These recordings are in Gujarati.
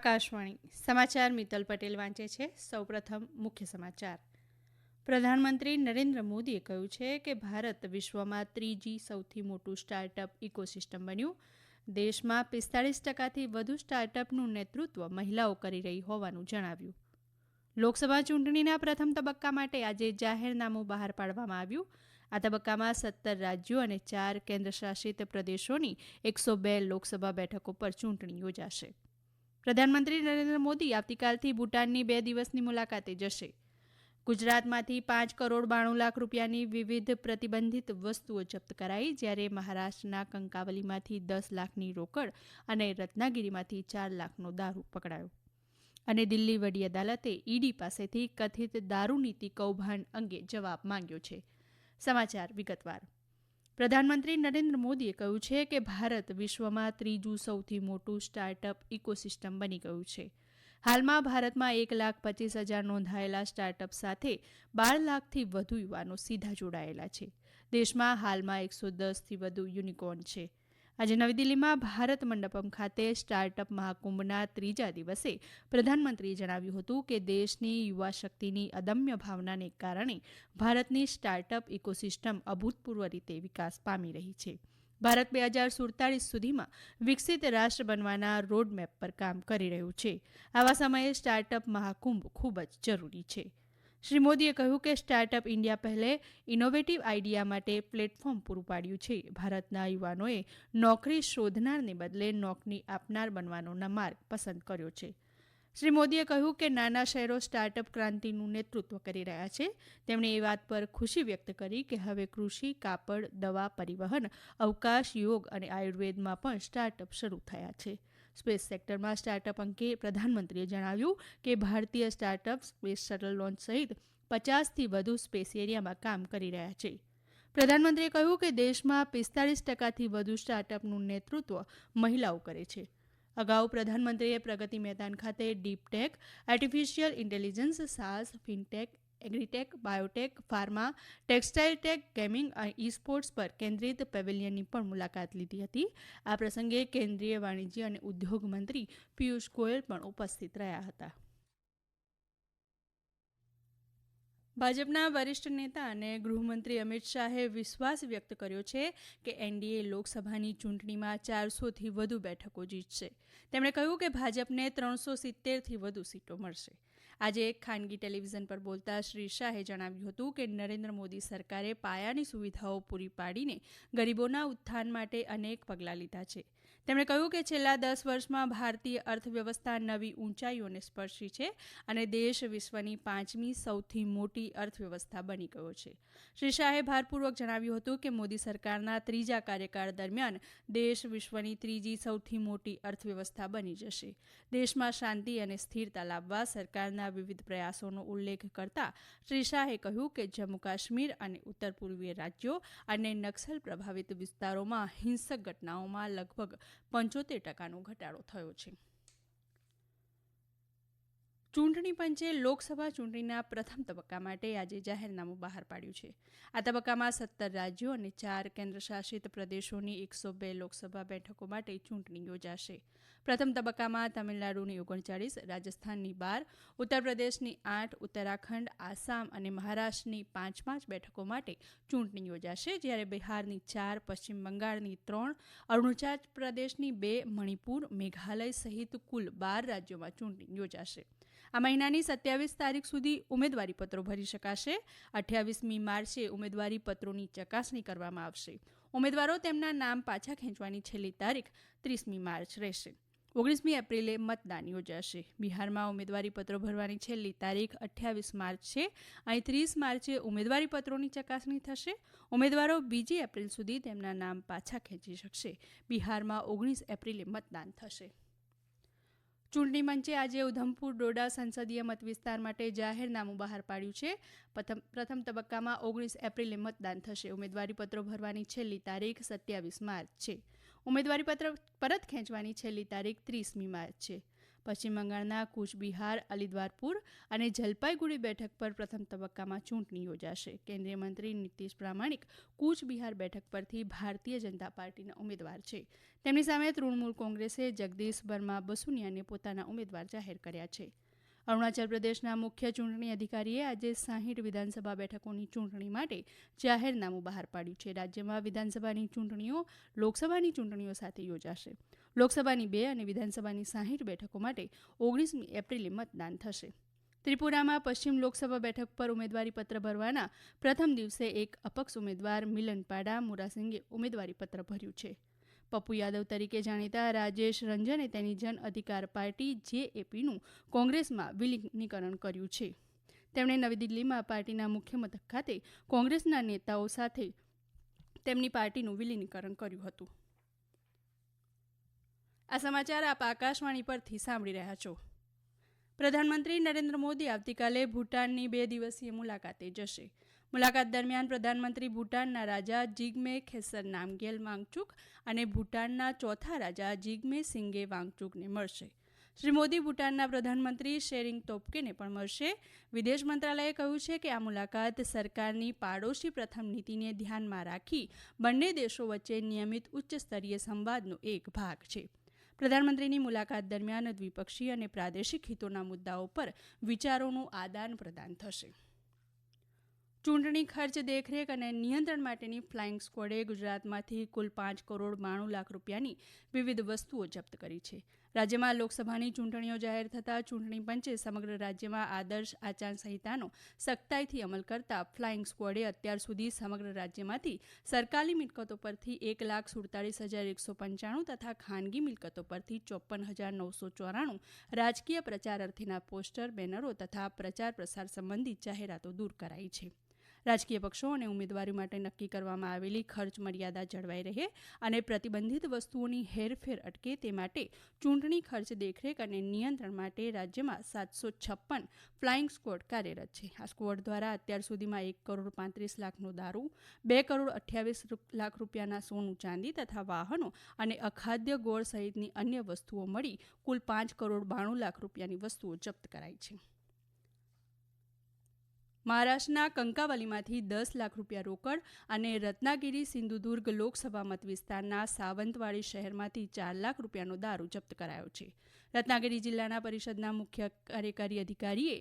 આકાશવાણી સમાચાર મિત્તલ પટેલ વાંચે છે. સૌપ્રથમ મુખ્ય સમાચાર. પ્રધાનમંત્રી નરેન્દ્ર મોદીએ કહ્યું છે કે ભારત વિશ્વમાં ત્રીજી સૌથી મોટું સ્ટાર્ટઅપ ઇકોસિસ્ટમ બન્યું. દેશમાં 45%થી વધુ સ્ટાર્ટઅપનું નેતૃત્વ મહિલાઓ કરી રહી હોવાનું જણાવ્યું. લોકસભા ચૂંટણીના પ્રથમ તબક્કા માટે આજે જાહેરનામું બહાર પાડવામાં આવ્યું. આ તબક્કામાં 17 રાજ્યો અને 4 કેન્દ્રશાસિત પ્રદેશોની 102 લોકસભા બેઠકો પર ચૂંટણી યોજાશે. પ્રધાનમંત્રી નરેન્દ્ર મોદી આવતીકાલથી ભૂટાનની 2 દિવસની મુલાકાતે જશે. ગુજરાતમાંથી 5 કરોડ 92 લાખ રૂપિયાની વિવિધ પ્રતિબંધિત વસ્તુઓ જપ્ત કરાઈ, જ્યારે મહારાષ્ટ્રના કંકાવલીમાંથી 10 લાખની રોકડ અને રત્નાગીરીમાંથી 4 લાખનો દારૂ પકડાયો. અને દિલ્હી વડી અદાલતે ઈડી પાસેથી કથિત દારૂનીતિ કૌભાંડ અંગે જવાબ માંગ્યો છે. સમાચાર વિગતવાર. પ્રધાનમંત્રી નરેન્દ્ર મોદીએ કહ્યું છે કે ભારત વિશ્વમાં ત્રીજું સૌથી મોટું સ્ટાર્ટઅપ ઇકોસિસ્ટમ બની ગયું છે. હાલમાં ભારતમાં 1,25,000 નોંધાયેલા સ્ટાર્ટઅપ સાથે 12 લાખથી વધુ યુવાનો સીધા જોડાયેલા છે. દેશમાં હાલમાં 110થી વધુ યુનિકોર્ન છે. આજે નવી દિલ્હીમાં ભારત મંડપમ ખાતે સ્ટાર્ટઅપ મહાકુંભના ત્રીજા દિવસે પ્રધાનમંત્રીએ જણાવ્યું હતું કે દેશની યુવા શક્તિની અદમ્ય ભાવનાને કારણે ભારતની સ્ટાર્ટઅપ ઇકોસિસ્ટમ અભૂતપૂર્વ રીતે વિકાસ પામી રહી છે. ભારત 2047 સુધીમાં વિકસિત રાષ્ટ્ર બનવાના રોડમેપ પર કામ કરી રહ્યું છે. આવા સમયે સ્ટાર્ટઅપ મહાકુંભ ખૂબ જ જરૂરી છે. શ્રી મોદીએ કહ્યું કે સ્ટાર્ટઅપ ઇન્ડિયા પહેલે ઇનોવેટિવ આઈડિયા માટે પ્લેટફોર્મ પૂરું પાડ્યું છે. ભારતના યુવાનોએ નોકરી શોધનારને બદલે નોકરી આપનાર બનવાનો માર્ગ પસંદ કર્યો છે. શ્રી મોદીએ કહ્યું કે નાના શહેરો સ્ટાર્ટઅપ ક્રાંતિનું નેતૃત્વ કરી રહ્યા છે. તેમણે એ વાત પર ખુશી વ્યક્ત કરી કે હવે કૃષિ, કાપડ, દવા, પરિવહન, અવકાશ, યોગ અને આયુર્વેદમાં પણ સ્ટાર્ટઅપ શરૂ થયા છે. સ્પેસ સેક્ટરમાં સ્ટાર્ટઅપ અંગે પ્રધાનમંત્રીએ જણાવ્યું કે ભારતીય સ્ટાર્ટઅપ સ્પેસ શટલ લોન્ચ સહિત 50થી વધુ સ્પેસ એરિયામાં કામ કરી રહ્યા છે. પ્રધાનમંત્રીએ કહ્યું કે દેશમાં 45%થી વધુ સ્ટાર્ટઅપનું નેતૃત્વ મહિલાઓ કરે છે. અગાઉ પ્રધાનમંત્રીએ પ્રગતિ મેદાન ખાતે deeptech, artificial intelligence, SaaS, fintech, agritech, biotech, pharma, textile tech, gaming અને ઈ સ્પોર્ટ્સ પર કેન્દ્રિત પેવેલિયનની પણ મુલાકાત લીધી હતી. આ પ્રસંગે કેન્દ્રીય વાણિજ્ય અને ઉદ્યોગ મંત્રી પિયુષ ગોયલ પણ ઉપસ્થિત રહ્યા હતા. ભાજપના વરિષ્ઠ નેતા અને ગૃહમંત્રી અમિત શાહે વિશ્વાસ વ્યક્ત કર્યો છે કે એનડીએ લોકસભાની ચૂંટણીમાં 400થી વધુ બેઠકો જીતશે. તેમણે કહ્યું કે ભાજપને 370થી વધુ સીટો મળશે. આજે એક ખાનગી ટેલિવિઝન પર બોલતા શ્રી શાહે જણાવ્યું હતું કે નરેન્દ્ર મોદી સરકારે પાયાની સુવિધાઓ પૂરી પાડીને ગરીબોના ઉત્થાન માટે અનેક પગલાં લીધા છે. તેમણે કહ્યું કે છેલ્લા 10 વર્ષમાં ભારતીય અર્થવ્યવસ્થા નવી ઊંચાઈઓને સ્પર્શી છે અને દેશ વિશ્વની 5મી સૌથી મોટી અર્થવ્યવસ્થા બની ગયો છે. શ્રી શાહે ભારપૂર્વક જણાવ્યું હતું કે મોદી સરકારના ત્રીજા કાર્યકાળ દરમિયાન દેશ વિશ્વની ત્રીજી સૌથી મોટી અર્થવ્યવસ્થા બની જશે. દેશમાં શાંતિ અને સ્થિરતા લાવવા સરકારના વિવિધ પ્રયાસોનો ઉલ્લેખ કરતા શ્રી શાહે કહ્યું કે જમ્મુ કાશ્મીર અને ઉત્તર પૂર્વીય રાજ્યો અને નક્સલ પ્રભાવિત વિસ્તારોમાં હિંસક ઘટનાઓમાં લગભગ 75% ઘટાડો થયો છે. ચૂંટણી પંચે લોકસભા ચૂંટણીના પ્રથમ તબક્કા માટે આજે જાહેરનામું બહાર પાડ્યું છે. આ તબક્કામાં 17 રાજ્યો અને 4 કેન્દ્રશાસિત પ્રદેશોની 102 લોકસભા બેઠકો માટે ચૂંટણી યોજાશે. પ્રથમ તબક્કામાં તમિલનાડુની 39, રાજસ્થાનની 12, ઉત્તર પ્રદેશની 8, ઉત્તરાખંડ, આસામ અને મહારાષ્ટ્રની 5 બેઠકો માટે ચૂંટણી યોજાશે, જ્યારે બિહારની 4, પશ્ચિમ બંગાળની 3, અરુણાચલ પ્રદેશની 2, મણિપુર, મેઘાલય સહિત કુલ 12 રાજ્યોમાં ચૂંટણી યોજાશે. આ મહિનાની 27 તારીખ સુધી ઉમેદવારી પત્રો ભરી શકાશે. 28મી માર્ચે ઉમેદવારી પત્રોની ચકાસણી કરવામાં આવશે. ઉમેદવારો તેમના નામ પાછા ખેંચવાની છેલ્લી તારીખ 30મી માર્ચ રહેશે. 19મી એપ્રિલે મતદાન યોજાશે. બિહારમાં ઉમેદવારી પત્રો ભરવાની છેલ્લી તારીખ 28 માર્ચ છે. અહીં 30 માર્ચે ઉમેદવારી પત્રોની ચકાસણી થશે. ઉમેદવારો 2 એપ્રિલ સુધી તેમના નામ પાછા ખેંચી શકશે. બિહારમાં 19 એપ્રિલે મતદાન થશે. ચૂંટણી પંચે આજે ઉધમપુર ડોડા સંસદીય મતવિસ્તાર માટે જાહેરનામું બહાર પાડ્યું છે. પ્રથમ તબક્કામાં 19 એપ્રિલે મતદાન થશે. ઉમેદવારી પત્રો ભરવાની છેલ્લી તારીખ 27 માર્ચ છે. ઉમેદવારી પત્ર પરત ખેંચવાની છેલ્લી તારીખ 30મી માર્ચ છે. પશ્ચિમ બંગાળના કૂચબિહાર, અલીદ્વારપુર અને જલપાઈગુડી બેઠક પર પ્રથમ તબક્કામાં ચૂંટણી યોજાશે. કેન્દ્રીય મંત્રી નીતિશ પ્રામાણિક કૂચબિહાર બેઠક પરથી ભારતીય જનતા પાર્ટીના ઉમેદવાર છે. તેમની સામે તૃણમૂલ કોંગ્રેસે જગદીશ બર્મા બસુનિયાને પોતાના ઉમેદવાર જાહેર કર્યા છે. અરુણાચલ પ્રદેશના મુખ્ય ચૂંટણી અધિકારીએ આજે 60 વિધાનસભા બેઠકોની ચૂંટણી માટે જાહેરનામું બહાર પાડ્યું છે. રાજ્યમાં વિધાનસભાની ચૂંટણીઓ લોકસભાની ચૂંટણીઓ સાથે યોજાશે. લોકસભાની 2 અને વિધાનસભાની 60 બેઠકો માટે 19મી એપ્રિલે મતદાન થશે. ત્રિપુરામાં પશ્ચિમ લોકસભા બેઠક પર ઉમેદવારીપત્ર ભરવાના પ્રથમ દિવસે એક અપક્ષ ઉમેદવાર મિલનપાડા મોરાસિંગે ઉમેદવારીપત્ર ભર્યું છે. પપ્પુ યાદવ તરીકે જાણીતા રાજેશ રંજને તેની જન અધિકાર પાર્ટી જેએપીનું કોંગ્રેસમાં વિલીનીકરણ કર્યું છે. તેમણે નવી દિલ્હીમાં પાર્ટીના મુખ્ય મથક ખાતે કોંગ્રેસના નેતાઓ સાથે તેમની પાર્ટીનું વિલીનીકરણ કર્યું હતું. આ સમાચાર આપ આકાશવાણી પરથી સાંભળી રહ્યા છો. પ્રધાનમંત્રી નરેન્દ્ર મોદી આવતીકાલે ભૂટાનની 2 દિવસીય મુલાકાતે જશે. મુલાકાત દરમિયાન પ્રધાનમંત્રી ભૂટાનના રાજા જિગ્મે ખેસર નામગ્યેલ વાંગચુક અને ભૂટાનના ચોથા રાજા જિગ્મે સિંગે વાંગચુકને મળશે. શ્રી મોદી ભૂટાનના પ્રધાનમંત્રી શેરિંગ તોબ્ગેને પણ મળશે. વિદેશ મંત્રાલયે કહ્યું છે કે આ મુલાકાત સરકારની પાડોશી પ્રથમ નીતિને ધ્યાનમાં રાખી બંને દેશો વચ્ચે નિયમિત ઉચ્ચસ્તરીય સંવાદનો એક ભાગ છે. પ્રધાનમંત્રીની મુલાકાત દરમિયાન દ્વિપક્ષીય અને પ્રાદેશિક હિતોના મુદ્દાઓ પર વિચારોનું આદાન પ્રદાન થશે. ચૂંટણી ખર્ચ દેખરેખ અને નિયંત્રણ માટેની ફ્લાઇંગ સ્ક્વોડે ગુજરાતમાંથી કુલ 5 કરોડ 92 લાખ રૂપિયાની વિવિધ વસ્તુઓ જપ્ત કરી છે. રાજ્યમાં લોકસભાની ચૂંટણીઓ જાહેર થતાં ચૂંટણી પંચે સમગ્ર રાજ્યમાં આદર્શ આચારસંહિતાનો સખ્તાઈથી અમલ કરતા ફ્લાઇંગ સ્ક્વોડે અત્યાર સુધી સમગ્ર રાજ્યમાંથી સરકારી મિલકતો પરથી 1,47,195 તથા ખાનગી મિલકતો પરથી 54,994 રાજકીય પ્રચાર અર્થેના પોસ્ટર, બેનરો તથા પ્રચાર પ્રસાર સંબંધિત જાહેરાતો દૂર કરાઈ છે. રાજકીય પક્ષો અને ઉમેદવારો માટે નક્કી કરવામાં આવેલી ખર્ચ મર્યાદા જળવાઈ રહે અને પ્રતિબંધિત વસ્તુઓની હેરફેર અટકે તે માટે ચૂંટણી ખર્ચ દેખરેખ અને નિયંત્રણ માટે રાજ્યમાં 756 ફ્લાઇંગ સ્ક્વોડ કાર્યરત છે. આ સ્ક્વોડ દ્વારા અત્યાર સુધીમાં 1 કરોડ 35 લાખનો દારૂ, 2 કરોડ 28 લાખ રૂપિયાના સોનું ચાંદી તથા વાહનો અને અખાદ્ય ગોળ સહિતની અન્ય વસ્તુઓ મળી કુલ 5 કરોડ 92 લાખ રૂપિયાની વસ્તુઓ જપ્ત કરાઈ છે. મહારાષ્ટ્રના કંકાવલીમાંથી 10 લાખ રૂપિયા રોકડ અને રત્નાગીરી સિંધુદુર્ગ લોકસભા મત વિસ્તારના સાવંતવાડી શહેરમાંથી 4 લાખ રૂપિયાનો દારૂ જપ્ત કરાયો છે. રત્નાગીરી જિલ્લાના પરિષદના મુખ્ય કાર્યકારી અધિકારીએ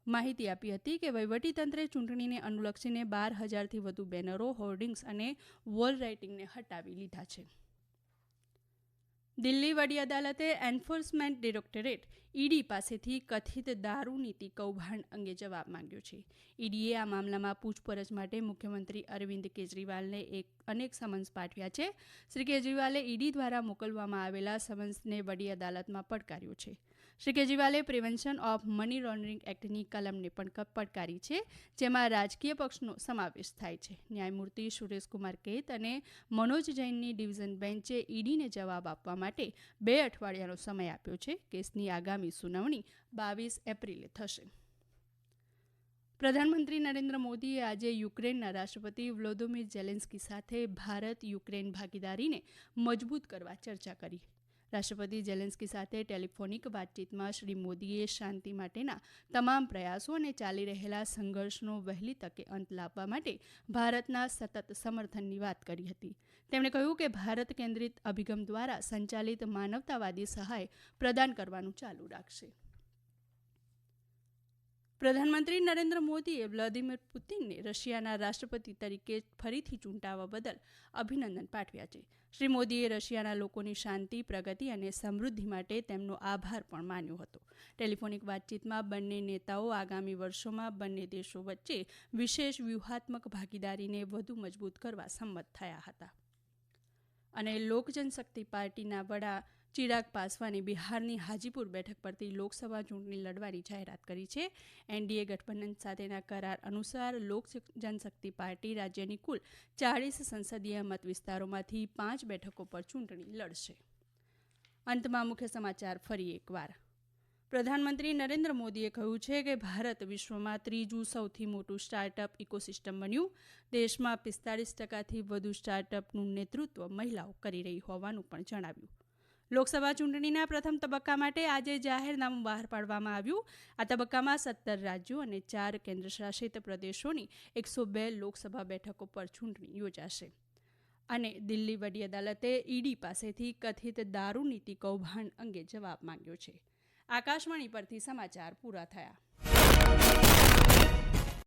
માહિતી આપી હતી કે વહીવટીતંત્રે ચૂંટણીને અનુલક્ષીને 12,000થી વધુ બેનરો, હોર્ડિંગ્સ અને વોલ રાઇટિંગને હટાવી લીધા છે. દિલ્હી વડી અદાલતે એન્ફોર્સમેન્ટ ડિરેક્ટોરેટ ઈડી પાસેથી કથિત દારૂ નીતિ કૌભાંડ અંગે જવાબ માંગ્યો છે. ઈડીએ આ મામલામાં પૂછપરછ માટે મુખ્યમંત્રી અરવિંદ કેજરીવાલને અનેક સમન્સ પાઠવ્યા છે. શ્રી કેજરીવાલે ઈડી દ્વારા મોકલવામાં આવેલા સમન્સને વડી અદાલતમાં પડકાર્યો છે. શ્રી કેજરીવાલે પ્રિવેન્શન ઓફ મની લોન્ડરિંગ એક્ટની કલમને પણ પડકારી છે, જેમાં રાજકીય પક્ષનો સમાવેશ થાય છે. ન્યાયમૂર્તિ સુરેશકુમાર કૈત અને મનોજ જૈનની ડિવિઝન બેન્ચે ઈડીને જવાબ આપવા માટે 2 અઠવાડિયાનો સમય આપ્યો છે. કેસની આગામી સુનાવણી 22 એપ્રિલે થશે. પ્રધાનમંત્રી નરેન્દ્ર મોદીએ આજે યુક્રેનના રાષ્ટ્રપતિ વ્લોદિમીર ઝેલેન્સ્કી સાથે ભારત યુક્રેન ભાગીદારીને મજબૂત કરવા ચર્ચા કરી. રાષ્ટ્રપતિ ઝેલેન્સ્કી સાથે ટેલિફોનિક વાતચીતમાં શ્રી મોદીએ શાંતિ માટેના તમામ પ્રયાસો અને ચાલી રહેલા સંઘર્ષનો વહેલી તકે અંત લાવવા માટે ભારતના સતત સમર્થનની વાત કરી હતી. તેમણે કહ્યું કે ભારત કેન્દ્રિત અભિગમ દ્વારા સંચાલિત માનવતાવાદી સહાય પ્રદાન કરવાનું ચાલુ રાખશે. પ્રધાનમંત્રી નરેન્દ્ર મોદીએ વ્લાદિમીર પુતિનને રશિયાના રાષ્ટ્રપતિ તરીકે ફરીથી ચૂંટાવા બદલ અભિનંદન પાઠવ્યા છે. શ્રી મોદીએ રશિયાના લોકોની શાંતિ, પ્રગતિ અને સમૃદ્ધિ માટે તેમનો આભાર પણ માન્યો હતો. ટેલિફોનિક વાતચીતમાં બંને નેતાઓ આગામી વર્ષોમાં બંને દેશો વચ્ચે વિશેષ વ્યૂહાત્મક ભાગીદારીને વધુ મજબૂત કરવા સંમત થયા હતા. અને લોક જનશક્તિ પાર્ટીના વડા ચિરાગ પાસવાને બિહારની હાજીપુર બેઠક પરથી લોકસભા ચૂંટણી લડવાની જાહેરાત કરી છે. એનડીએ ગઠબંધન સાથેના કરાર અનુસાર લોક જનશક્તિ પાર્ટી રાજ્યની કુલ 40 સંસદીય મત વિસ્તારોમાંથી 5 બેઠકો પર ચૂંટણી લડશે. અંતમાં મુખ્ય સમાચાર ફરી એકવાર. પ્રધાનમંત્રી નરેન્દ્ર મોદીએ કહ્યું છે કે ભારત વિશ્વમાં ત્રીજું સૌથી મોટું સ્ટાર્ટઅપ ઇકોસિસ્ટમ બન્યું. દેશમાં 45% વધુ સ્ટાર્ટઅપનું નેતૃત્વ મહિલાઓ કરી રહી હોવાનું પણ જણાવ્યું. લોકસભા ચૂંટણીના પ્રથમ તબક્કા માટે આજે જાહેરનામું બહાર પાડવામાં આવ્યું. આ તબક્કામાં 17 રાજ્યો અને 4 કેન્દ્રશાસિત પ્રદેશોની 102 લોકસભા બેઠકો પર ચૂંટણી યોજાશે. અને દિલ્હી વડી અદાલતે ઈડી પાસેથી કથિત દારૂ નીતિ કૌભાંડ અંગે જવાબ માંગ્યો છે. આકાશવાણી પરથી સમાચાર પૂરા થયા.